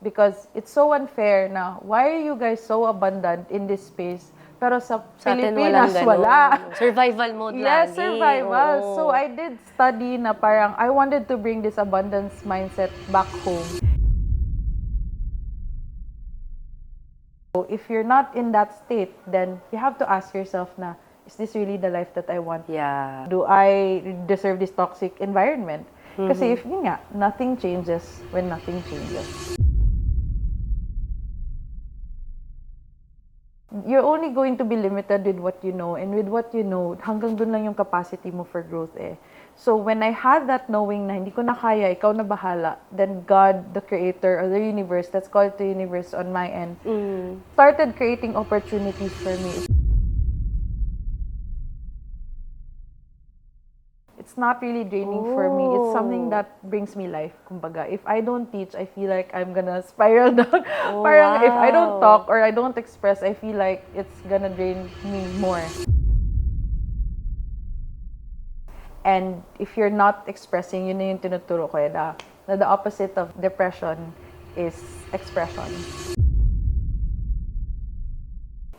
Because it's so unfair na, why are you guys so abundant in this space? Pero sa Pilipinas, wala. Survival mode Yes, lagi. survival. Oo. So, I did study na parang, I wanted to bring this abundance mindset back home. So, if you're not in that state, then you have to ask yourself na, is this really the life that I want? Yeah. Do I deserve this toxic environment? Kasi if yun nga, nothing changes when nothing changes. You're only going to be limited with what you know, and with what you know, hanggang dun lang yung capacity mo for growth eh. So when I had that knowing na hindi ko na kaya, ikaw na bahala, then God, the creator or the universe, let's call it the universe on my end, started creating opportunities for me. It's not really draining for me. It's something that brings me life. Kumbaga, if I don't teach, I feel like I'm gonna spiral down. Parang if I don't talk or I don't express, I feel like it's gonna drain me more. And if you're not expressing, yun na yung tinuturo ko na the opposite of depression is expression.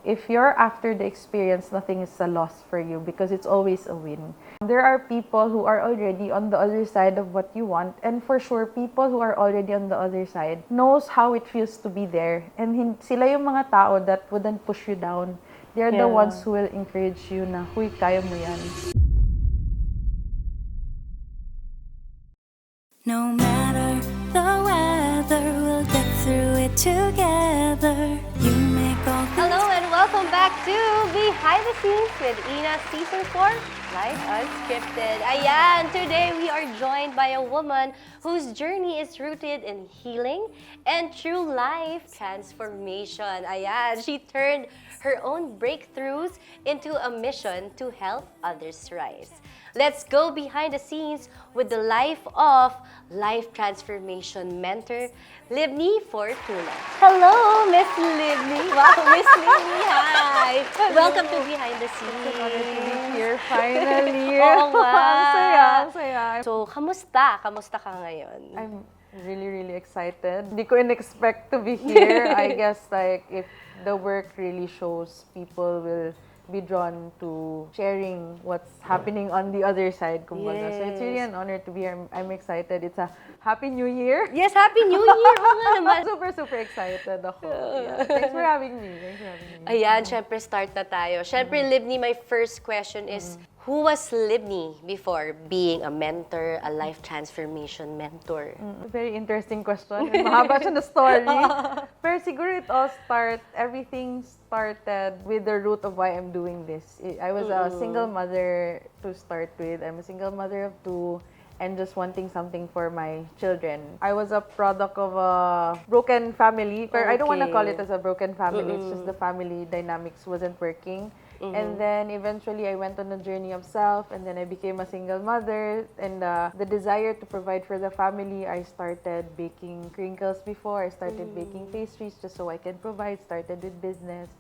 If you're after the experience, nothing is a loss for you because it's always a win. There are people who are already on the other side of what you want, and for sure, people who are already on the other side knows how it feels to be there. And sila yung mga tao that wouldn't push you down. They're the ones who will encourage you na, huy, kaya mo yan. No matter the weather, we'll get through it together. You make all things. Hello and welcome back to Behind the Scenes with Ynna Season 4, Life Unscripted. Ayan, today we are joined by a woman whose journey is rooted in healing and true life transformation. Ayan, she turned her own breakthroughs into a mission to help others rise. Let's go behind the scenes with the life of life transformation mentor, Libni Fortuna. Hello, Miss Libni. Wow, Miss Libni, hi. Welcome to Behind the Scenes. Here, finally. Oo nga. Ang saya. So, kamusta? Kamusta ka ngayon? I'm really excited. Hindi ko in-expect to be here. I guess like if the work really shows, people will be drawn to sharing what's happening on the other side, kumbaga. So it's really an honor to be here. I'm excited. It's a Happy New Year. Yes, Happy New Year! Oo nga naman. Super excited ako. Yeah. Thanks for having me. Ayan, syempre start na tayo. Syempre, Libni, my first question is, who was Libni before being a mentor, a life transformation mentor? Very interesting question. Mahaba siya na story. Pero siguro everything started with the root of why I'm doing this. I was a single mother to start with. I'm a single mother of 2 and just wanting something for my children. I was a product of a broken family. Pero I don't want to call it as a broken family. It's just the family dynamics wasn't working. And then eventually I went on a journey of self, and then I became a single mother, and the desire to provide for the family, I started baking crinkles before. I started baking pastries just so I can provide, started with business.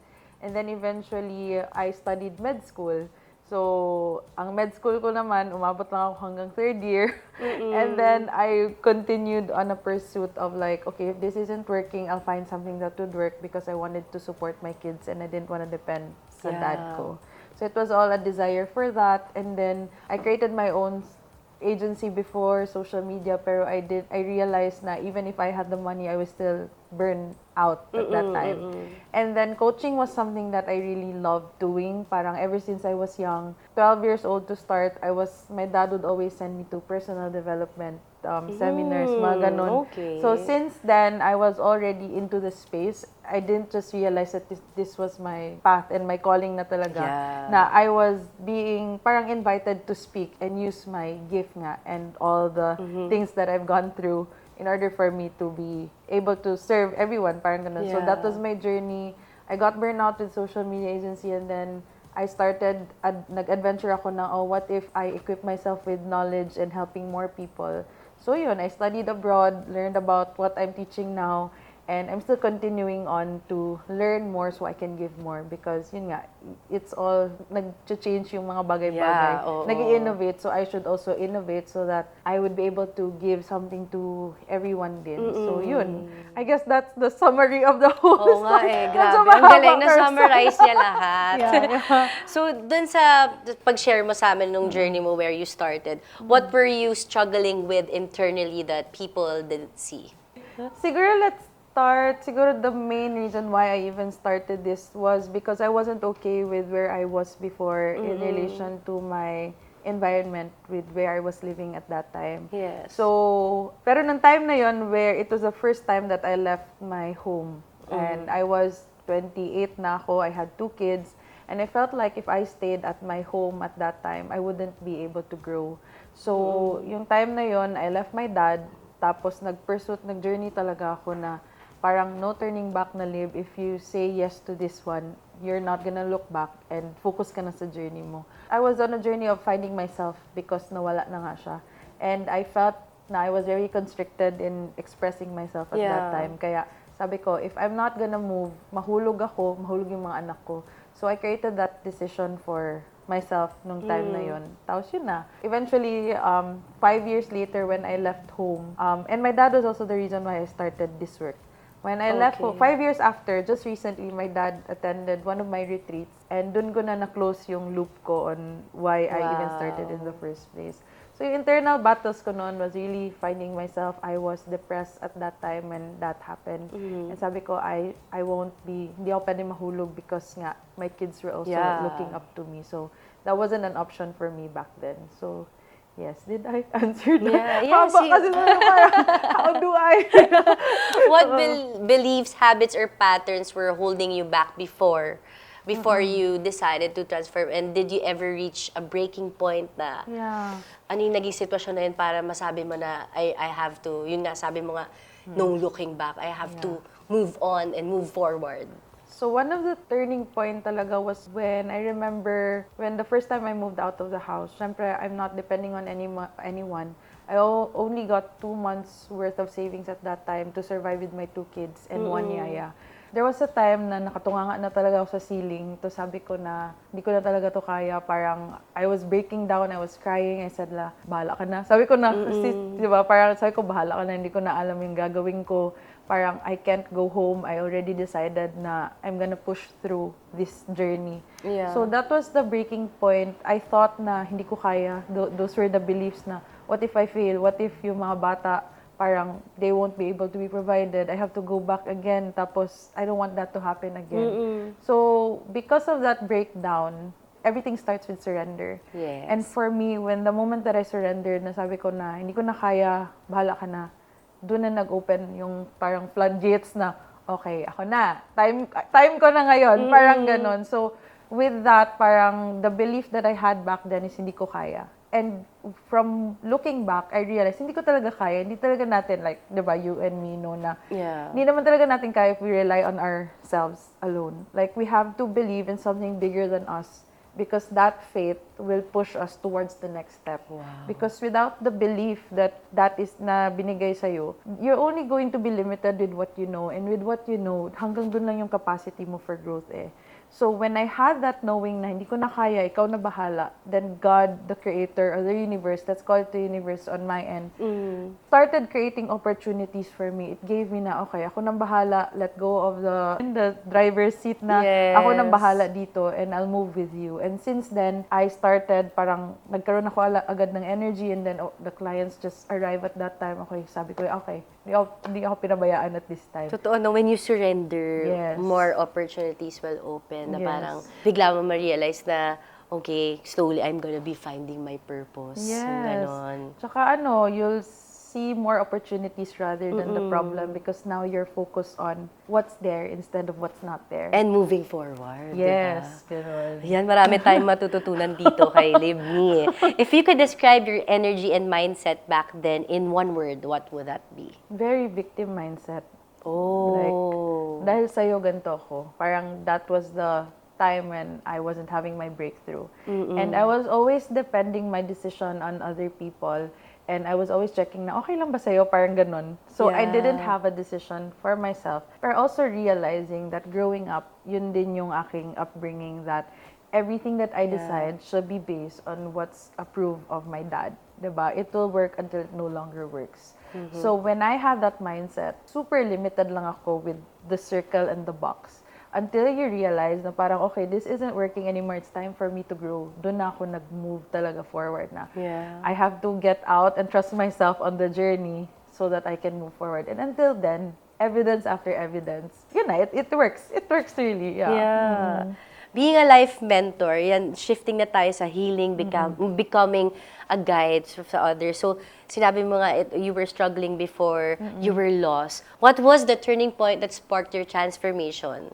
And then eventually I studied med school. So, ang med school ko naman, umabot lang ako hanggang 3rd year. And then I continued on a pursuit of like, okay, if this isn't working, I'll find something that would work because I wanted to support my kids and I didn't want to depend sa dad ko. So it was all a desire for that. And then I created my own agency before social media, pero I realized na even if I had the money, I was still burned out at that time. And then coaching was something that I really loved doing. Parang ever since I was young, 12 years old to start, my dad would always send me to personal development seminars, mga ganon. Okay. So since then, I was already into the space. I didn't just realize that this was my path and my calling na talaga. Yeah. Na I was being parang invited to speak and use my gift nga and all the things that I've gone through in order for me to be able to serve everyone, parang ganun. So that was my journey. I got burned out with social media agency, and then I started, nag-adventure ako na, what if I equip myself with knowledge and helping more people? So yun, I studied abroad, learned about what I'm teaching now, And I'm still continuing on to learn more so I can give more because yun nga, it's all nag-change yung mga bagay-bagay. Yeah, oo. Nag-i-innovate, so I should also innovate so that I would be able to give something to everyone din. So yun, I guess that's the summary of the whole Oo nga story. eh, Medyo grabe. Ang galing mahaba, na summarize niya lahat. Yeah. So, dun sa pag-share mo sa amin nung journey mo where you started, what were you struggling with internally that people didn't see? Siguro the main reason why I even started this was because I wasn't okay with where I was before in relation to my environment with where I was living at that time. Yes. So, pero nung time na yon where it was the first time that I left my home and I was 28 na ako, I had 2 kids, and I felt like if I stayed at my home at that time, I wouldn't be able to grow. So, yung time na yon I left my dad, tapos nag-journey talaga ako na parang no turning back na live. If you say yes to this one, you're not gonna look back and focus ka na sa journey mo. I was on a journey of finding myself because nawala na nga siya. And I felt na I was very constricted in expressing myself at that time. Kaya sabi ko, if I'm not gonna move, mahulog yung mga anak ko. So I created that decision for myself nung time na yon. Tapos yun na. Eventually, 5 years later when I left home, and my dad was also the reason why I started this work. When I left home, 5 years after, just recently, my dad attended one of my retreats and dun ko na close yung loop ko on why I even started in the first place. So yung internal battles ko noon was really finding myself. I was depressed at that time when that happened. And sabi ko, hindi ako pwede mahulog because nga, my kids were also looking up to me. So that wasn't an option for me back then. So yes, did I answer that? Yeah, yes. Kasi how do I? What beliefs, habits, or patterns were holding you back before you decided to transform? And did you ever reach a breaking point na ano yung naging sitwasyon na yun para masabi mo na I have to, yun nga, sabi mo nga, no looking back, I have to move on and move forward? So one of the turning point talaga was when I remember when the first time I moved out of the house. Syempre, I'm not depending on anyone. I only got 2 months worth of savings at that time to survive with my 2 kids and 1 yaya. There was a time na nakatunganga na talaga ako sa ceiling. To sabi ko na, hindi ko na talaga to kaya. Parang, I was breaking down, I was crying. I said bahala ka na. Sabi ko na, di ba, parang sabi ko, bahala ka na, hindi ko na alam yung gagawin ko. Parang, I can't go home. I already decided na I'm gonna push through this journey. Yeah. So that was the breaking point. I thought na hindi ko kaya. Those were the beliefs na, what if I fail? What if yung mga bata, parang they won't be able to be provided. I have to go back again. Tapos, I don't want that to happen again. So, because of that breakdown, everything starts with surrender. Yes. And for me, when the moment that I surrendered, nasabi ko na, hindi ko na kaya, bahala ka na. Doon na nag-open yung parang floodgates na, okay, ako na. Time ko na ngayon. Parang ganon. So, with that, parang the belief that I had back then is hindi ko kaya. And from looking back, I realized, hindi ko talaga kaya. Hindi talaga natin, like, di ba, you and me know na, hindi naman talaga natin kaya if we rely on ourselves alone. Like, we have to believe in something bigger than us because that faith will push us towards the next step. Wow. Because without the belief that that is na binigay sa'yo, you're only going to be limited with what you know. And with what you know, hanggang dun lang yung capacity mo for growth eh. So when I had that knowing na hindi ko na kaya, ikaw na bahala, then God, the creator, or the universe, let's call it the universe on my end, started creating opportunities for me. It gave me na, okay, ako nang bahala, let go of the driver's seat na, ako nang bahala dito, and I'll move with you. And since then, I started, parang nagkaroon ako agad ng energy, and then the clients just arrive at that time. Okay, sabi ko, okay, hindi ako pinabayaan at this time. Totoo, no, when you surrender, more opportunities will open. Na parang bigla mo ma-realize na, okay, slowly I'm gonna be finding my purpose. Yes. Ganon. Tsaka you'll see more opportunities rather than the problem because now you're focused on what's there instead of what's not there. And moving forward. Yes. Diba? Yan, marami tayong matututunan dito kay Libni. If you could describe your energy and mindset back then in one word, what would that be? Very victim mindset. Oh. Like, dahil sa'yo ganito ako. Parang that was the time when I wasn't having my breakthrough. And I was always depending my decision on other people. And I was always checking na, okay lang ba sa'yo? Parang ganun. So, I didn't Yeah. have a decision for myself. But also realizing that growing up, yun din yung aking upbringing, that everything that I decide should be based on what's approved of my dad. Diba? It will work until it no longer works. So, when I had that mindset, super limited lang ako with the circle and the box. Until you realize na parang, okay, this isn't working anymore. It's time for me to grow. Doon na ako nag-move talaga forward na. Yeah. I have to get out and trust myself on the journey so that I can move forward. And until then, evidence after evidence, yun na, it works. It works really, yeah. Yeah. Being a life mentor, yan, shifting na tayo sa healing, becoming a guide sa others. So, sinabi mo nga, you were struggling before, you were lost. What was the turning point that sparked your transformation?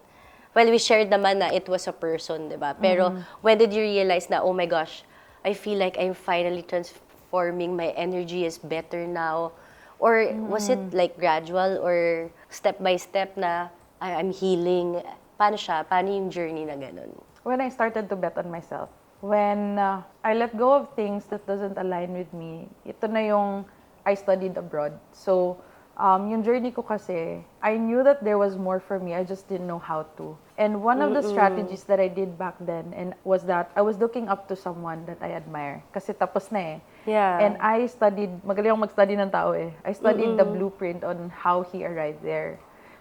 Well, we shared naman na it was a person, di ba? Pero, when did you realize na, oh my gosh, I feel like I'm finally transforming, my energy is better now? Or was it like gradual or step by step na I'm healing? Paano siya? Paano yung journey na ganun? When I started to bet on myself, when I let go of things that doesn't align with me, ito na yung I studied abroad. So, yung journey ko kasi, I knew that there was more for me. I just didn't know how to. And one of the strategies that I did back then was that I was looking up to someone that I admire. Kasi tapos na eh. Yeah. And I studied, magaling akong mag-study ng tao eh. I studied the blueprint on how he arrived there.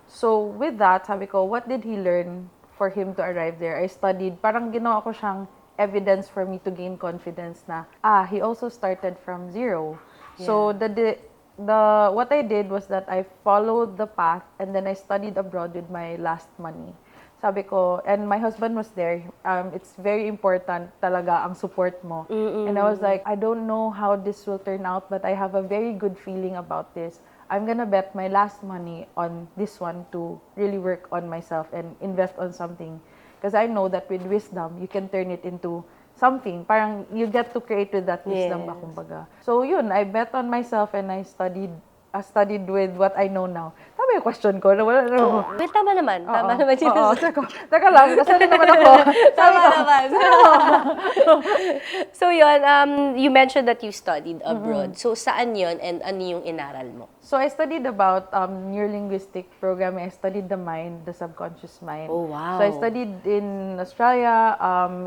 So with that, sabi ko, what did he learn for him to arrive there? I studied, parang ginawa ko siyang evidence for me to gain confidence na, he also started from zero. So what I did was that I followed the path and then I studied abroad with my last money. Sabi ko, and my husband was there. It's very important talaga ang support mo. And I was like, I don't know how this will turn out, but I have a very good feeling about this. I'm gonna bet my last money on this one to really work on myself and invest on something. Because I know that with wisdom, you can turn it into something. Parang you get to create with that wisdom ba, kumbaga. So yun, I bet on myself and I studied with what I know now. Tama yung question ko? Wala na ako. Wait, tama naman. Tama naman yung Teka lang, nasaan naman ako? Tama naman. So yun, you mentioned that you studied abroad. So saan yun and ano yung inaral mo? So I studied about neurolinguistic programming. I studied the mind, the subconscious mind. Oh, wow. So I studied in Australia,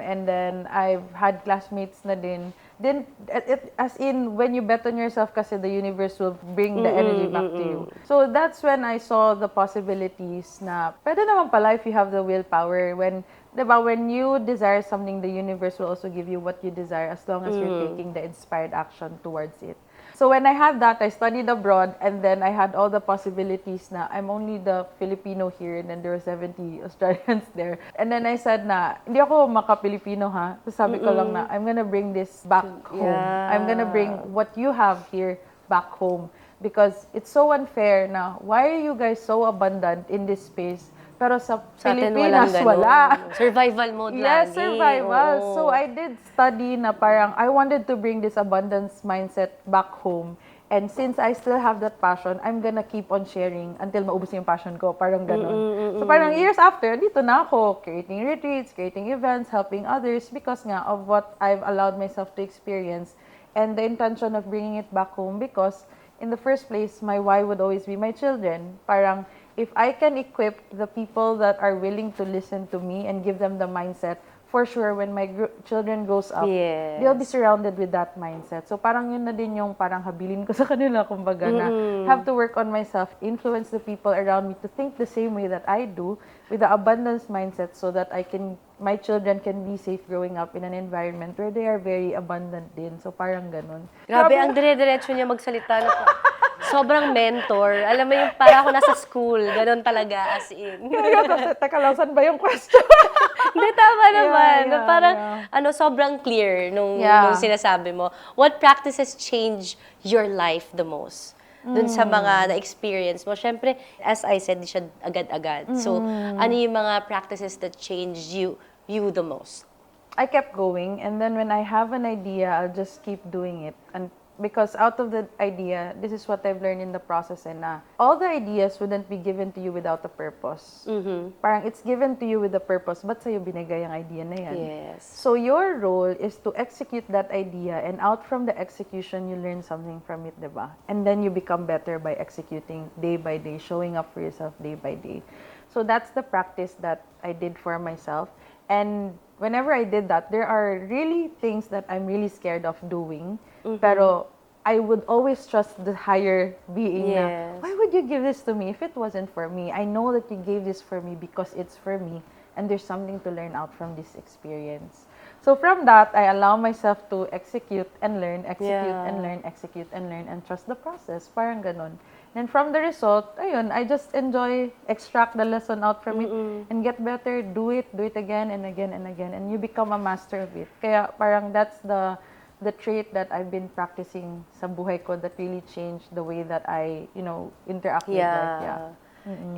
and then I've had classmates na din. Then, as in, when you bet on yourself kasi the universe will bring the energy back to you. So that's when I saw the possibilities na pwede naman pala if you have the willpower. Diba, when you desire something, the universe will also give you what you desire as long as you're taking the inspired action towards it. So when I had that, I studied abroad, and then I had all the possibilities na I'm only the Filipino here, and then there were 70 Australians there. And then I said na, hindi ako maka-Filipino ha. So sabi ko lang na, I'm gonna bring this back home. I'm gonna bring what you have here back home. Because it's so unfair na, why are you guys so abundant in this space? Pero sa Pilipinas, wala. Survival mode Yes, lagi. survival. Oo. So I did study na parang I wanted to bring this abundance mindset back home. And since I still have that passion, I'm gonna keep on sharing until maubos yung passion ko. Parang ganun. So parang years after, dito na ako, creating retreats, creating events, helping others because nga of what I've allowed myself to experience and the intention of bringing it back home because in the first place, my why would always be my children. Parang if I can equip the people that are willing to listen to me and give them the mindset, for sure, when my children grows up, they'll be surrounded with that mindset. So parang yun na din yung parang habilin ko sa kanila, kumbaga na have to work on myself, influence the people around me to think the same way that I do with the abundance mindset so that my children can be safe growing up in an environment where they are very abundant din. So parang ganun. Grabe, ang dire-diretso niya magsalita na sobrang mentor. Alam mo yung para ako nasa school. Ganon talaga, as in. Teka lang, saan ba yung question? Hindi, tama naman. Yeah, Parang, sobrang clear nung sinasabi mo. What practices change your life the most? Dun sa mga na-experience mo. Siyempre, as I said, di siya agad-agad. So, ano yung mga practices that changed you the most? I kept going, and then when I have an idea, I'll just keep doing it. And Because out of the idea, this is what I've learned in the process na all the ideas wouldn't be given to you without a purpose. Parang it's given to you with a purpose, but sa'yo binigay ang idea na yan. Yes. So your role is to execute that idea, and out from the execution, you learn something from it, diba? And then you become better by executing day by day, showing up for yourself day by day. So that's the practice that I did for myself. And whenever I did that, there are really things that I'm really scared of doing. Pero I would always trust the higher being na, why would you give this to me if it wasn't for me? I know that you gave this for me because it's for me, and there's something to learn out from this experience. So from that, I allow myself to execute and learn, execute and learn, execute and learn, and trust the process. Parang ganon. And from the result, ayun, I just enjoy, extract the lesson out from it, and get better, do it again and again and again, and you become a master of it. Kaya parang that's the trait that I've been practicing sa buhay ko that really changed the way that I, interact with life.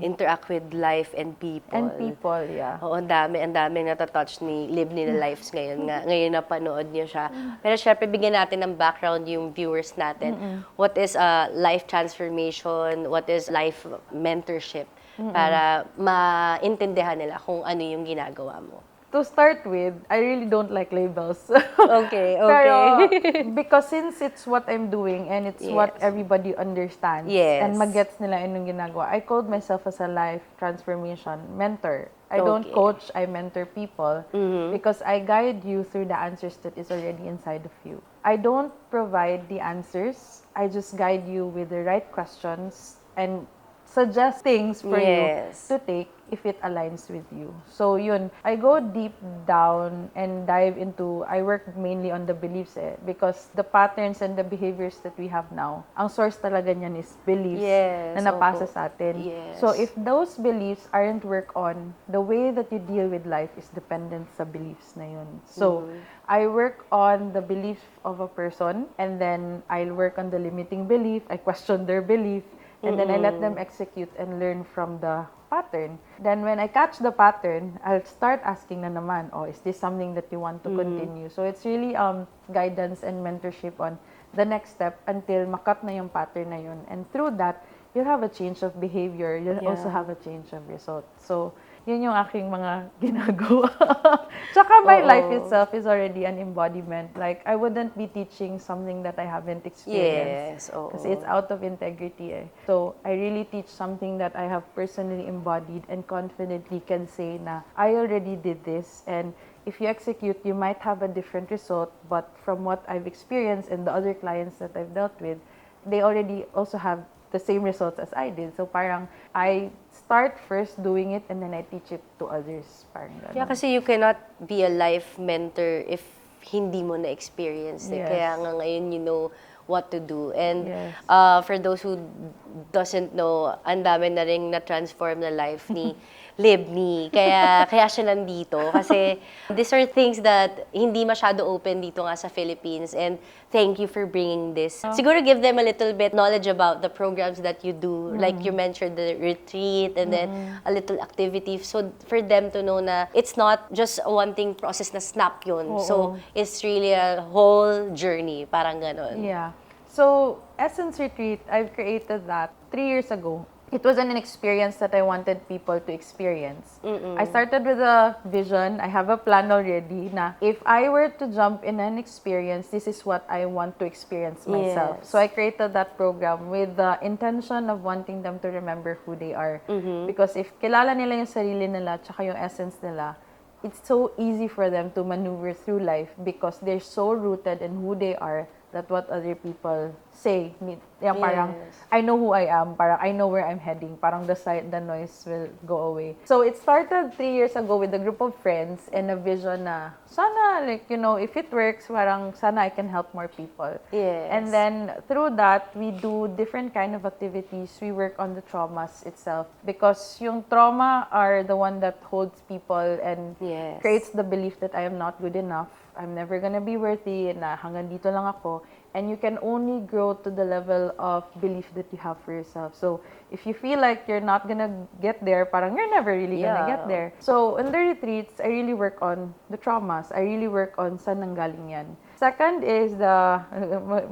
Interact with life and people. And people, yeah. Oo, ang daming natatouch ni Libni na lives ngayon nga. Ngayon napanood niyo siya. Pero syempre, bigyan natin ng background yung viewers natin. What is life transformation? What is life mentorship? Para maintindihan nila kung ano yung ginagawa mo. To start with, I really don't like labels. Okay. Pero, because since it's what I'm doing and it's what everybody understands, and magets nila yung ginagawa, I called myself as a life transformation mentor. I don't coach, I mentor people because I guide you through the answers that is already inside of you. I don't provide the answers. I just guide you with the right questions and suggest things for you to take if it aligns with you. So yun, I go deep down and dive into, I work mainly on the beliefs because the patterns and the behaviors that we have now, ang source talaga niyan is beliefs na napasa sa atin. So if those beliefs aren't worked on, the way that you deal with life is dependent sa beliefs na yun. So I work on the belief of a person, and then I'll work on the limiting belief, I question their belief, and then I let them execute and learn from the pattern. Then when I catch the pattern, I'll start asking na naman, is this something that you want to continue? So it's really guidance and mentorship on the next step until makat na yung pattern na yun. And through that, you'll have a change of behavior. You'll also have a change of result. So yun yung aking mga ginagawa. Tsaka my life itself is already an embodiment. Like, I wouldn't be teaching something that I haven't experienced. Kasi it's out of integrity. So, I really teach something that I have personally embodied and confidently can say na, I already did this, and if you execute, you might have a different result, but from what I've experienced and the other clients that I've dealt with, they already also have the same results as I did. So parang I start first doing it and then I teach it to others. Parang ganun. Yeah, kasi you cannot be a life mentor if hindi mo na-experience. Kaya nga ngayon you know what to do. And for those who doesn't know, ang dami na rin na-transform na life ni Libni. Kaya siya nandito. Kasi these are things that hindi masyado open dito nga sa Philippines. And thank you for bringing this. Siguro give them a little bit knowledge about the programs that you do. Like you mentioned the retreat and then a little activity. So for them to know na it's not just a one-thing process na snap yun. So it's really a whole journey. Parang ganon. Yeah. So Essence Retreat, I've created that 3 years ago. It was an experience that I wanted people to experience. I started with a vision. I have a plan already na if I were to jump in an experience, this is what I want to experience myself. So I created that program with the intention of wanting them to remember who they are. Because if kilala nila yung sarili nila tsaka yung essence nila, it's so easy for them to maneuver through life because they're so rooted in who they are that what other people say. Parang, I know who I am, parang I know where I'm heading, parang the noise will go away. So it started 3 years ago with a group of friends and a vision na, sana, if it works, parang sana I can help more people. And then through that, we do different kind of activities. We work on the traumas itself because yung trauma are the one that holds people and creates the belief that I am not good enough. I'm never gonna be worthy, na hanggang dito lang ako. And you can only grow to the level of belief that you have for yourself. So, if you feel like you're not gonna get there, parang you're never really gonna get there. So, in the retreats, I really work on the traumas. I really work on saan nanggaling yan. Second is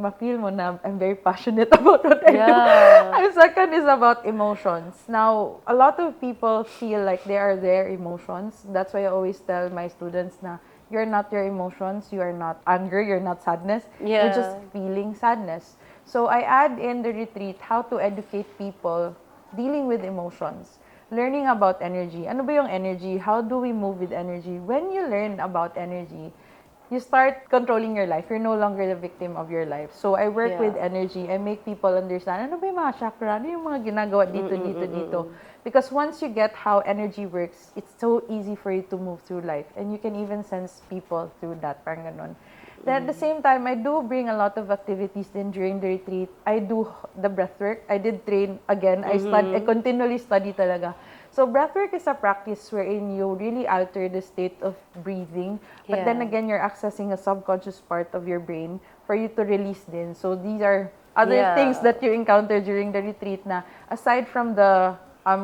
ma-feel mo na I'm very passionate about what I do. Yeah. And second is about emotions. Now, a lot of people feel like they are their emotions. That's why I always tell my students na you're not your emotions, you are not anger, you're not sadness. You're just Yeah. feeling sadness. So I add in the retreat how to educate people dealing with emotions. Learning about energy. Ano ba yung energy? How do we move with energy? When you learn about energy, you start controlling your life. You're no longer the victim of your life. So I work with Yeah. energy. I make people understand, ano ba yung mga chakra? Ano yung mga ginagawa dito? Because once you get how energy works, it's so easy for you to move through life. And you can even sense people through that. Parang ganun. Then at the same time, I do bring a lot of activities then during the retreat. I do the breathwork. I did train again. I continually study talaga. So breathwork is a practice wherein you really alter the state of breathing. But then Yeah. again, you're accessing a subconscious part of your brain for you to release din. So these are other Yeah. things that you encounter during the retreat na aside from the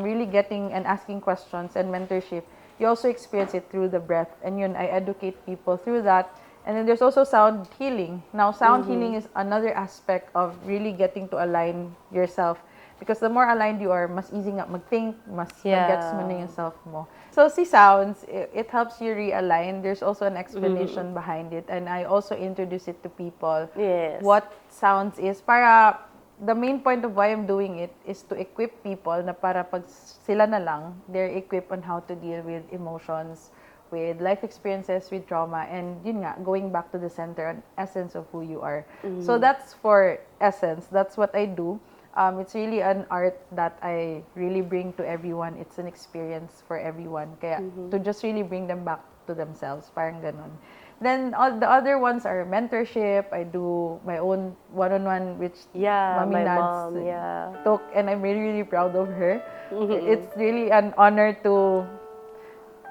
really getting and asking questions and mentorship, you also experience it through the breath. And yun, I educate people through that. And then there's also sound healing. Now, sound healing is another aspect of really getting to align yourself. Because the more aligned you are, mas easy nga mag-think, mas mag-gets mo na yung self mo. So, si sounds, it helps you realign. There's also an explanation behind it. And I also introduce it to people. Yes. What sounds is. Para, the main point of why I'm doing it is to equip people na para pag sila na lang, they're equipped on how to deal with emotions, with life experiences, with trauma, and yun nga, going back to the center and essence of who you are. So that's for essence. That's what I do. It's really an art that I really bring to everyone. It's an experience for everyone. Kaya to just really bring them back to themselves, parang ganon. Then all the other ones are mentorship. I do my own one-on-one, which Yeah, Mami my Nads mom, yeah. took, and I'm really, really proud of her. It's really an honor to,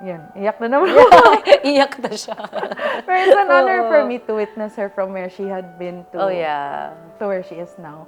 yun, iyak na naman ako. Iyak na siya. But it's an honor for me to witness her from where she had been Oh, to, yeah. to where she is now.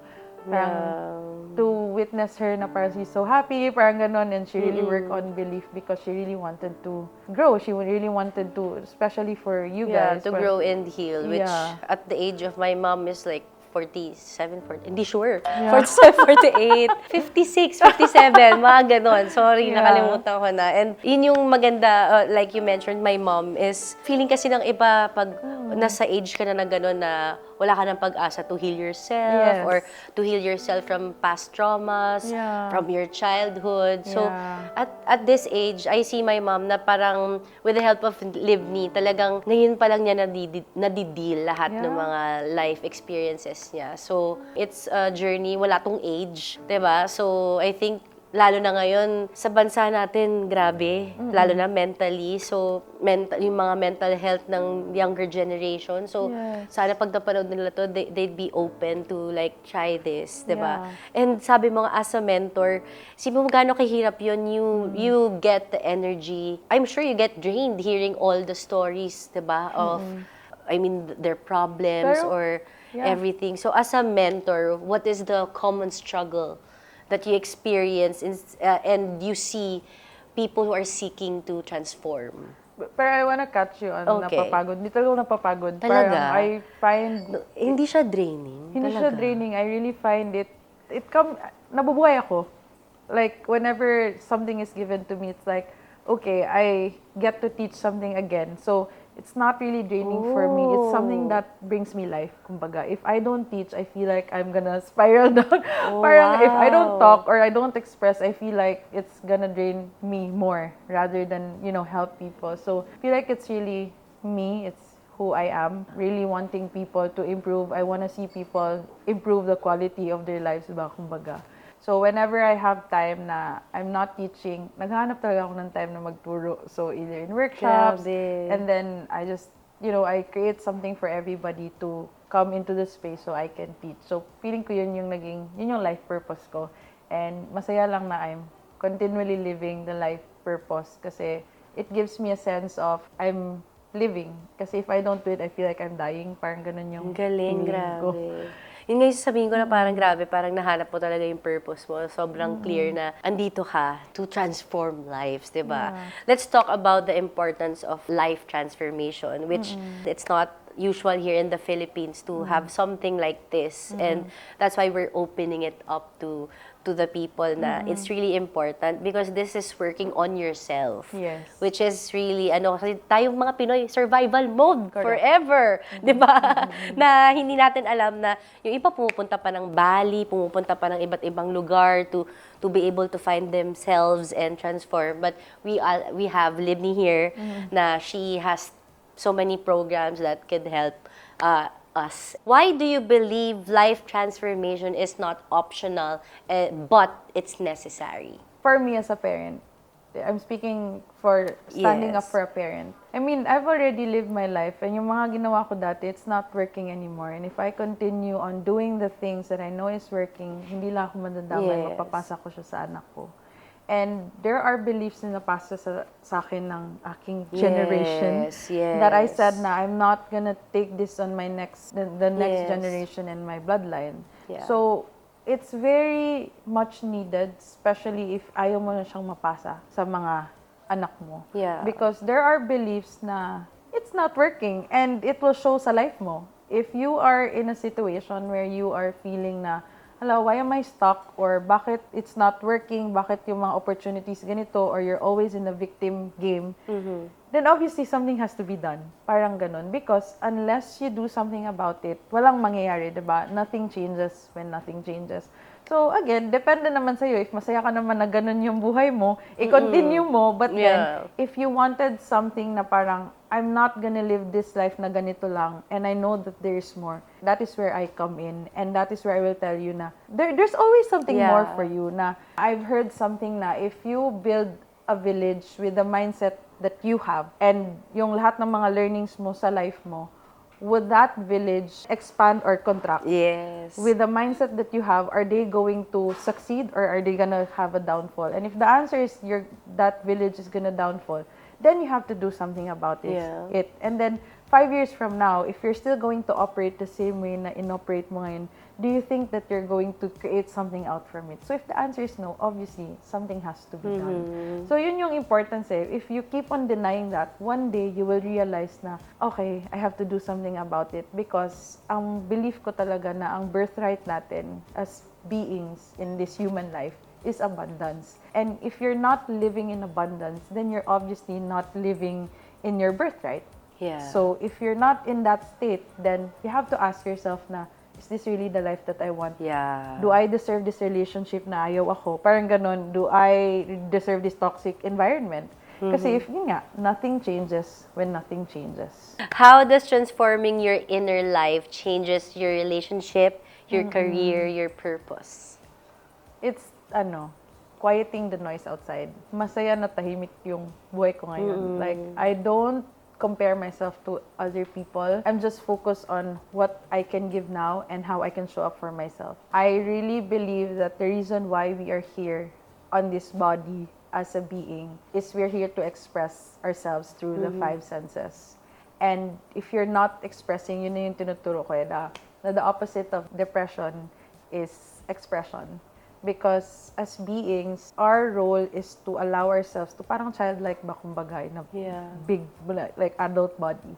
Parang, Yeah. to witness her na parang she's so happy, parang ganon, and she really worked on belief because she really wanted to grow. She really wanted to, especially for you Yeah, guys. to for- grow and heal, which Yeah. at the age of my mom is like 47, 40, hindi sure. Yeah. 47, 48, 56, 57, mga ganon. Sorry, Yeah. nakalimutan ko na. And yun yung maganda, like you mentioned, my mom is feeling kasi ng iba pag nasa age ka na ganon na wala ka ng pag-asa to heal yourself Yes. or to heal yourself from past traumas, Yeah. from your childhood. So, Yeah. at this age, I see my mom na parang with the help of Libni, talagang ngayon pa lang niya nadideal lahat ng Yeah. mga life experiences niya. So, it's a journey, wala tong age, 'di ba? So, I think lalo na ngayon sa bansa natin, grabe, lalo na mentally. So, yung mga mental health ng younger generation. So, Yes. sana pag napanood nila to, they'd be open to like try this, 'di ba? Yeah. And sabi mo nga as a mentor, sabi mo gaano kahirap yun, you get the energy. I'm sure you get drained hearing all the stories, 'di ba? Of I mean their problems Pero, or yeah. everything. So as a mentor, what is the common struggle that you experience and you see people who are seeking to transform? Pero I wanna catch you on Okay. napapagod. Hindi talaga ako napapagod. Talaga? Parang I find, Hindi siya draining? hindi siya Talaga? draining. I really find nabubuhay ako. Like, whenever something is given to me, it's like, okay, I get to teach something again. So, it's not really draining for me. It's something that brings me life, kumbaga. If I don't teach, I feel like I'm gonna spiral down. Parang if I don't talk or I don't express, I feel like it's gonna drain me more rather than, help people. So, I feel like it's really me. It's who I am. Really wanting people to improve. I wanna see people improve the quality of their lives ba, kumbaga. So, whenever I have time na I'm not teaching, naghahanap talaga ako ng time na magturo. So, either in workshops, Grabe. and then I just, I create something for everybody to come into the space so I can teach. So, feeling ko yun yung life purpose ko. And masaya lang na I'm continually living the life purpose kasi it gives me a sense of I'm living. Kasi if I don't do it, I feel like I'm dying. Parang ganun yung Ang galing, feeling ko. grabe. Yun nga yung sasabihin ko na parang grabe, parang nahanap mo talaga yung purpose mo. Sobrang clear na andito ka to transform lives, di ba? Let's talk about the importance of life transformation, which it's not usual here in the Philippines to have something like this. And that's why we're opening it up to the people na it's really important because this is working on yourself. Yes. Which is really, kasi tayong mga Pinoy, survival mode Correct. forever. Di ba? Na hindi natin alam na yung iba pumupunta pa ng Bali, pumupunta pa ng iba't ibang lugar to be able to find themselves and transform. But we have Libni here na she has so many programs that could help us. Why do you believe life transformation is not optional, but it's necessary? For me as a parent, I'm speaking for standing up Yes. for a parent. I mean, I've already lived my life and yung mga ginawa ko dati, it's not working anymore. And if I continue on doing the things that I know is working, hindi lang ako madadamay, Yes. mapapasa ko siya sa anak ko. And there are beliefs na napasa sa akin ng aking generation Yes, that I yes. said na I'm not gonna take this on my the next Yes. generation and my bloodline. Yeah. So, it's very much needed, especially if ayaw mo na siyang mapasa sa mga anak mo. Yeah. Because there are beliefs na it's not working and it will show sa life mo. If you are in a situation where you are feeling na, hello, why am I stuck? Or bakit it's not working? Bakit yung mga opportunities ganito? Or you're always in a victim game. Then obviously something has to be done. Parang ganun. Because unless you do something about it, walang mangyayari, diba? Nothing changes when nothing changes. So again, depende naman sa'yo. If masaya ka naman na ganun yung buhay mo, i-continue mo. But Yeah. then, if you wanted something na parang, I'm not gonna live this life na ganito lang, and I know that there's more, that is where I come in. And that is where I will tell you na, there's always something Yeah. more for you. Na I've heard something na, if you build a village with the mindset that you have, and yung lahat ng mga learnings mo sa life mo, would that village expand or contract? Yes. With the mindset that you have, are they going to succeed or are they gonna have a downfall? And if the answer is that village is gonna downfall, then you have to do something about it. And then 5 years from now, if you're still going to operate the same way na inoperate mo ngayon, do you think that you're going to create something out from it? So if the answer is no, obviously something has to be done. So yun yung importance eh. If you keep on denying that, one day you will realize na, okay, I have to do something about it because ang belief ko talaga na ang birthright natin as beings in this human life is abundance. And if you're not living in abundance, then you're obviously not living in your birthright. Yeah. So if you're not in that state, then you have to ask yourself na, is this really the life that I want? Yeah. Do I deserve this relationship na ayaw ako? Parang ganun, do I deserve this toxic environment? Kasi if yun nga, nothing changes when nothing changes. How does transforming your inner life changes your relationship, your career, your purpose? It's, quieting the noise outside. Masaya na tahimik yung buhay ko ngayon. Like, I don't compare myself to other people. I'm just focused on what I can give now and how I can show up for myself. I really believe that the reason why we are here on this body as a being is we're here to express ourselves through the five senses. And if you're not expressing, yun na yung tinuturo ko na the opposite of depression is expression. Because as beings, our role is to allow ourselves to parang childlike ba kumbaga in a big, like adult body.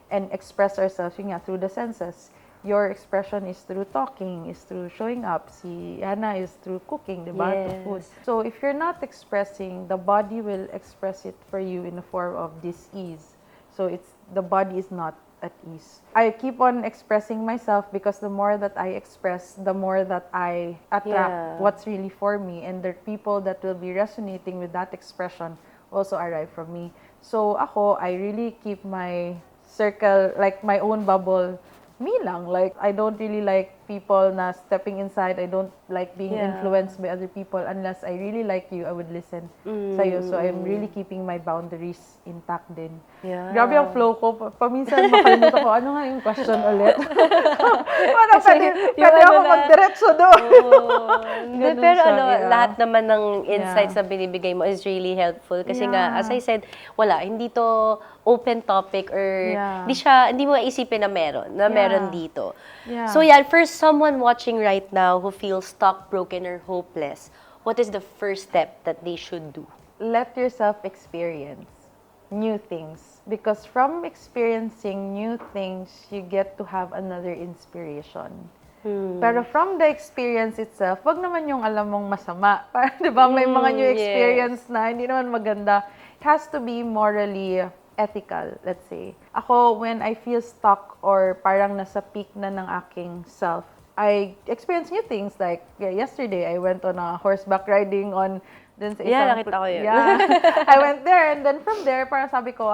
And express ourselves yun nga, through the senses. Your expression is through talking, is through showing up. Si Ynna is through cooking, diba? Yes. Food. So if you're not expressing, the body will express it for you in the form of dis-ease. So the body is not at ease. I keep on expressing myself because the more that I express, the more that I attract what's really for me, and the people that will be resonating with that expression also arrive from me. So ako, I really keep my circle, like my own bubble, me lang. Like, I don't really like people na stepping inside. I don't like being influenced by other people. Unless I really like you, I would listen sa'yo. So I'm really keeping my boundaries intact din. Yeah. Grabe ang flow ko. Paminsan makalimutan ko, ano nga yung question ulit? Parang pwede ako magdiretso doon. Ganun Pero siya, lahat naman ng insights na binibigay mo is really helpful. Kasi nga, as I said, hindi to open topic or hindi mo isipin na meron dito. Yeah. So for someone watching right now who feels stuck, broken, or hopeless, what is the first step that they should do? Let yourself experience. new things. Because from experiencing new things, you get to have another inspiration. Pero from the experience itself, wag naman yung alam mong masama. Parang, di ba, may mga new experience na hindi naman maganda. It has to be morally ethical, let's say. Ako, when I feel stuck or parang nasa peak na ng aking self, I experience new things. Like, yesterday, I went on a horseback riding on dun sa isang... nakita ko yun. Yeah. I went there, and then from there, parang sabi ko,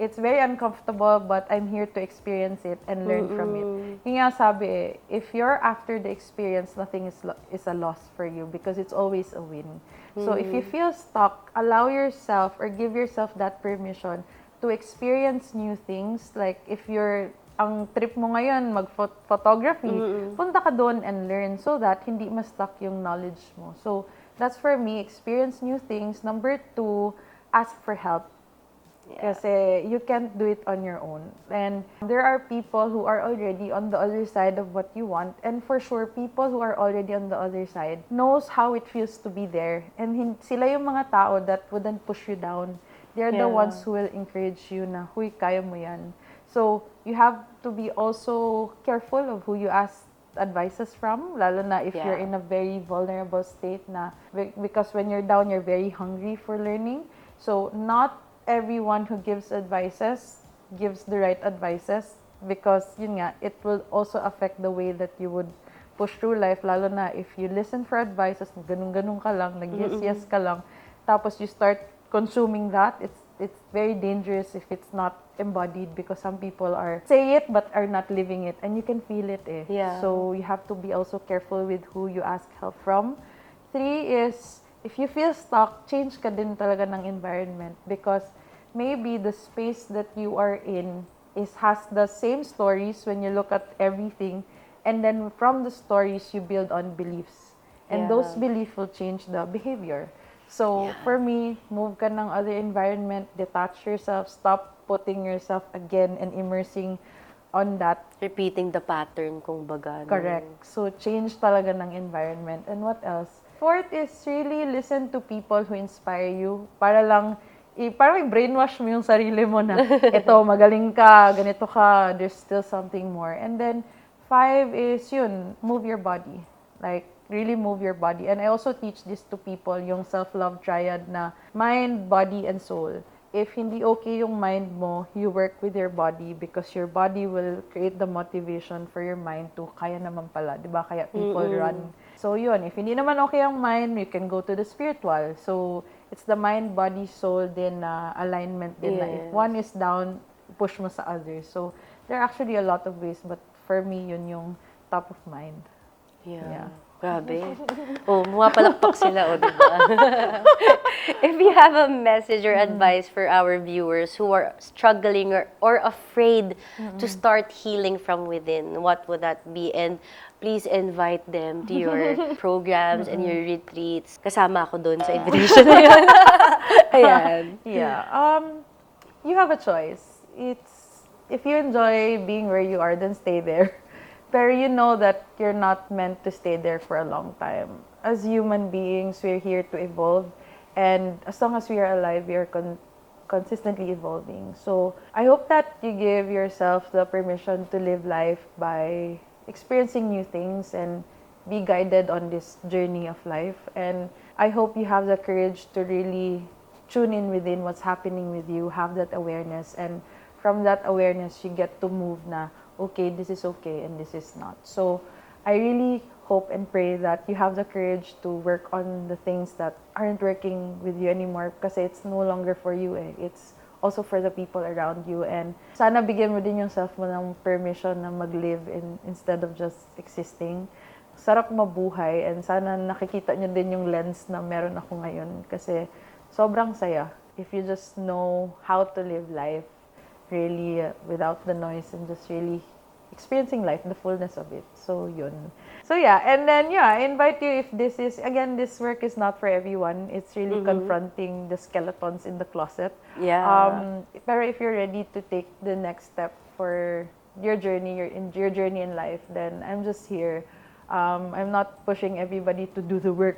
it's very uncomfortable, but I'm here to experience it and learn from it. Yung nga sabi, if you're after the experience, nothing is a loss for you because it's always a win. So if you feel stuck, allow yourself or give yourself that permission to experience new things. Like if ang trip mo ngayon, mag-photography, punta ka doon and learn so that hindi ma-stuck yung knowledge mo. So that's for me, experience new things. Number 2, ask for help. Kasi you can't do it on your own. And there are people who are already on the other side of what you want. And for sure, people who are already on the other side knows how it feels to be there. And sila yung mga tao that wouldn't push you down. They're the ones who will encourage you na, huy, kaya mo yan. So, you have to be also careful of who you ask advices from, lalo na if you're in a very vulnerable state na, because when you're down, you're very hungry for learning. So, not everyone who gives advices gives the right advices because yun nga, it will also affect the way that you would push through life, lalo na if you listen for advices, ganun-ganun ka lang, nag-yes ka lang, tapos you start consuming that, it's very dangerous if it's not embodied because some people say it but are not living it and you can feel it so you have to be also careful with who you ask help from. 3 is if you feel stuck, change ka din talaga ng environment because maybe the space that you are in has the same stories when you look at everything, and then from the stories you build on beliefs. And those beliefs will change the behavior. So for me, move ka ng other environment, detach yourself, stop putting yourself again and immersing on that. Repeating the pattern, kung baga. Correct. So change talaga ng environment. And what else? 4th is really listen to people who inspire you. Parang i-brainwash mo yung sarili mo na, eto, magaling ka, ganito ka, there's still something more. And then, 5 is move your body. Like, really move your body. And I also teach this to people, yung self-love triad na mind, body, and soul. If hindi okay yung mind mo, you work with your body because your body will create the motivation for your mind to kaya naman pala, di ba? Kaya people run. So yun, if hindi naman okay ang mind, you can go to the spiritual. So it's the mind, body, soul din na alignment din na if one is down, push mo sa others. So there are actually a lot of ways, but for me, yun yung top of mind. Yeah. Grabe. Mapalakpak sila, diba? If you have a message or advice for our viewers who are struggling or afraid to start healing from within, what would that be? And please invite them to your programs and your retreats. Kasama ako doon sa invitation na yun. Ayan. You have a choice. If you enjoy being where you are, then stay there. Pero you know that you're not meant to stay there for a long time. As human beings, we're here to evolve. And as long as we are alive, we are consistently evolving. So I hope that you give yourself the permission to live life by experiencing new things and be guided on this journey of life. And I hope you have the courage to really tune in within what's happening with you, have that awareness. And from that awareness, you get to move na, okay, this is okay and this is not. So I really hope and pray that you have the courage to work on the things that aren't working with you anymore kasi it's no longer for you It's also for the people around you. And sana bigyan mo din yung self mo ng permission na mag-live instead of just existing. Sarap mabuhay and sana nakikita nyo din yung lens na meron ako ngayon kasi sobrang saya if you just know how to live life really without the noise and just really experiencing life, the fullness of it. So, yun. So, and then, I invite you if this work is not for everyone. It's really confronting the skeletons in the closet. Pero if you're ready to take the next step for your journey, your journey in life, then I'm just here. I'm not pushing everybody to do the work.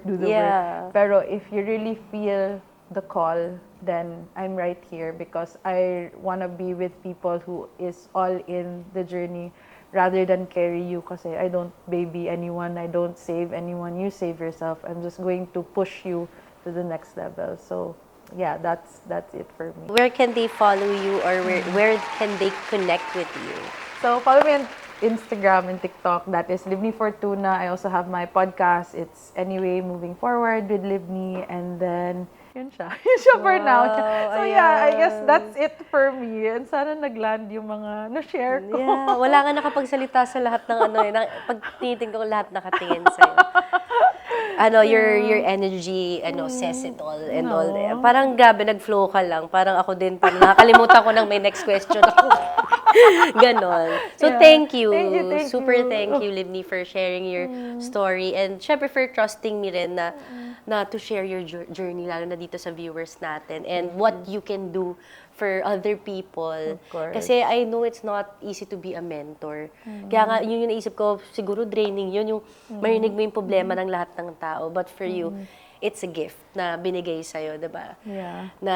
Pero if you really feel the call, then I'm right here because I want to be with people who is all in the journey rather than carry you kasi I don't baby anyone, I don't save anyone, you save yourself. I'm just going to push you to the next level. So yeah, that's it for me. Where can they follow you, or where can they connect with you? So follow me on Instagram and TikTok. That is Libni Fortuna. I also have my podcast. It's Anyway Moving Forward with Libni. And then, yun siya. Yun siya for now. So yeah, I guess that's it for me. And sana nagland yung mga na-share ko. Yeah, wala nga nakapagsalita sa lahat ng ano eh. Pag tinitingnan ko lahat nakatingin sa'yo. Your energy, says it all and all. Parang grabe, nag-flow ka lang. Parang ako din, parang nakakalimutan ko ng may next question ako. Ganon. So, Yeah. thank you. Thank Super you. thank you, Libni, for sharing your story. And syempre, for trusting me rin na to share your journey, lalo na dito sa viewers natin. And what you can do for other people. Of course. Kasi I know it's not easy to be a mentor. Kaya nga, yun yung naisip ko, siguro draining yun, yung marinig mo yung problema ng lahat ng tao. But for you, it's a gift na binigay sa'yo, diba? Yeah. Na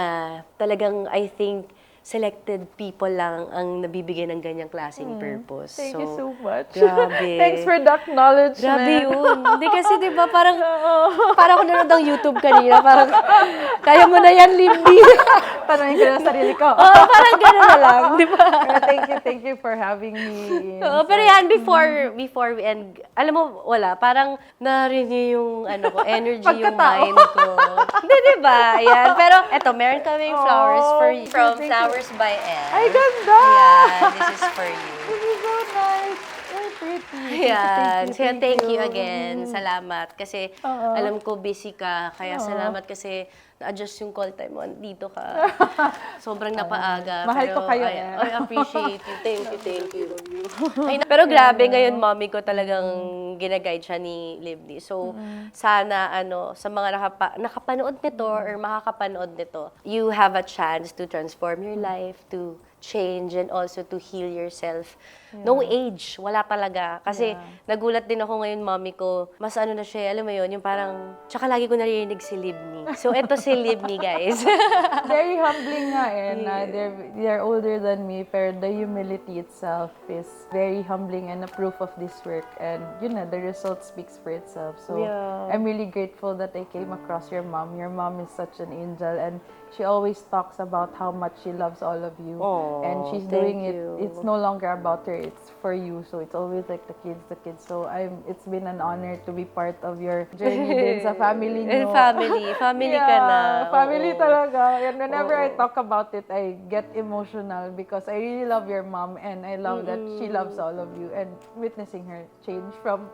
talagang, I think, selected people lang ang nabibigay ng ganyang klaseng purpose. Thank you so much. Grabe. Thanks for the acknowledgement. Grabe yun. Hindi kasi, di ba, parang ako nanonood ng YouTube kanina, parang, kaya mo na yan, Libni. Tanungin ko na sarili ko. Oo, parang gano'n na lang, di ba? Pero thank you for having me. Oo, pero yan, before we end, alam mo, wala, parang na-renew yung, energy, yung Pagkatao. mind ko. Hindi, di ba? Yan. Pero, eto, meron kaming flowers for you. From thank you. Flowers by Elle. Ay, ganda! Yan, this is for you. This is so nice. Very pretty. Yan. So, thank you again. Salamat. Kasi alam ko busy ka. Kaya salamat kasi na-adjust yung call time mo. Dito ka. Sobrang napaaga. Mahal ko kayo. I appreciate you. Thank you. Ay, pero grabe, ngayon mommy ko talagang ginaguide siya ni Libni. So, sana sa mga nakapanood nito or makakapanood nito, you have a chance to transform your life, to change, and also to heal yourself. No age, wala talaga. Kasi nagulat din ako ngayon, mommy ko, mas na siya, alam mo yun, yung parang, tsaka lagi ko naririnig si Libni. So, eto si Libni, guys. Very humbling nga they're older than me, pero the humility itself is very humbling and a proof of this work. And the result speaks for itself. So, I'm really grateful that I came across your mom. Your mom is such an angel, and she always talks about how much she loves all of you. And she's doing it. It's no longer about her. It's for you. So it's always like the kids. So it's been an honor to be part of your journey din sa family niyo. Family ka na. Family talaga. And whenever I talk about it, I get emotional because I really love your mom and I love that she loves all of you, and witnessing her change from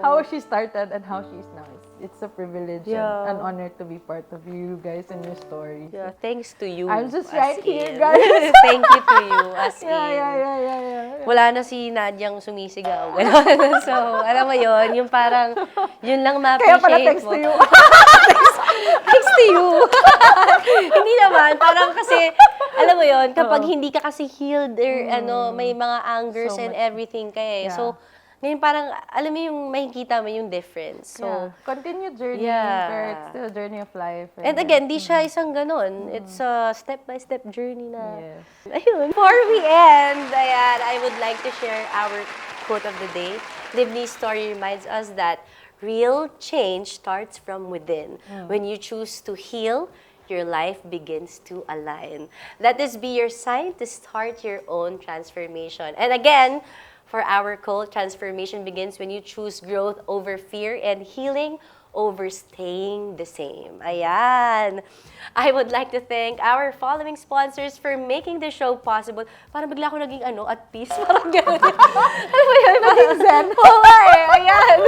how she started and how she is now. It's a privilege and an honor to be part of you guys and your story. Yeah, thanks to you. I'm just as right in. here, guys. Thank you to you, as in. Yeah. Wala na si Nadiang sumisigaw. Ganon. So, alam mo yun, yung parang, yun lang ma-appreciate Kaya pala thanks mo. to you. Thanks to you. Hindi naman, parang kasi, alam mo yun, kapag hindi ka kasi healed or may mga angers So and much. everything ka eh. Yeah. So, ngayon parang, alam mo yung makikita mo yung difference. So, continued journey, Yeah. pero it's still a journey of life. and again, di siya isang ganon. It's a step-by-step journey na. Yes. Ayun. Before we end, ayan, I would like to share our quote of the day. Libni's story reminds us that real change starts from within. When you choose to heal, your life begins to align. Let this be your sign to start your own transformation. And again, for our quote, transformation begins when you choose growth over fear and healing over staying the same. Ayan. I would like to thank our following sponsors for making the show possible. Parang bigla ako naging at peace. Parang gano'n. Ano ba yun? Naging zen. Oo nga eh. Ayan.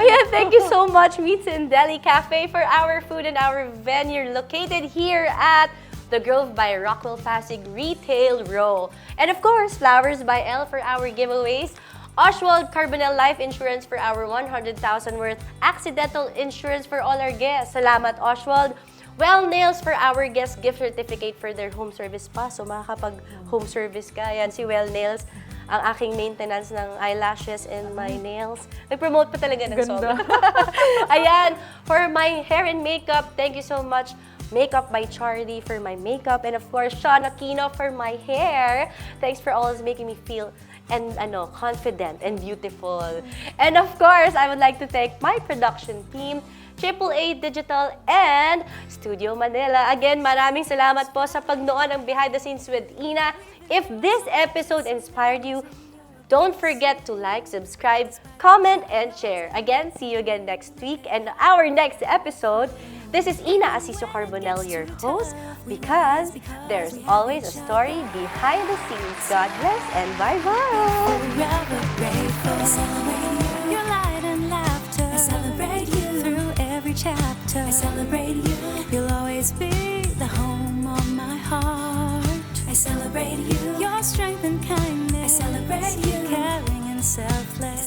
Ayan, thank you so much, Meats and Deli Cafe, for our food and our venue located here at The Grove by Rockwell Pasig Retail Row. And of course, Flowers by Elle for our giveaways. Oswald Carbonell Life Insurance for our 100,000 worth accidental insurance for all our guests. Salamat, Oswald. Well Nails for our guest gift certificate for their home service pa. So makakapag home service ka. Yan si Well Nails, ang aking maintenance ng eyelashes and my nails. Nag-promote pa talaga ng sobra. Ayan, for my hair and makeup, thank you so much, Makeup by Charlie for my makeup, and of course, Sean Aquino for my hair. Thanks for always making me feel confident and beautiful. And of course, I would like to thank my production team, AAA Digital and Studio Manila. Again, maraming salamat po sa pagnood ng Behind the Scenes with Ynna. If this episode inspired you, don't forget to like, subscribe, comment, and share. Again, see you again next week and our next episode. This is Ynna Asiso Carbonell, your host, because there's always a story behind the scenes. God bless and bye-bye! Forever grateful. I celebrate your light and laughter. I celebrate you through every chapter. I celebrate you. You'll always be the home of my heart. I celebrate you. Your strength and kindness. I celebrate you. Caring and selfless.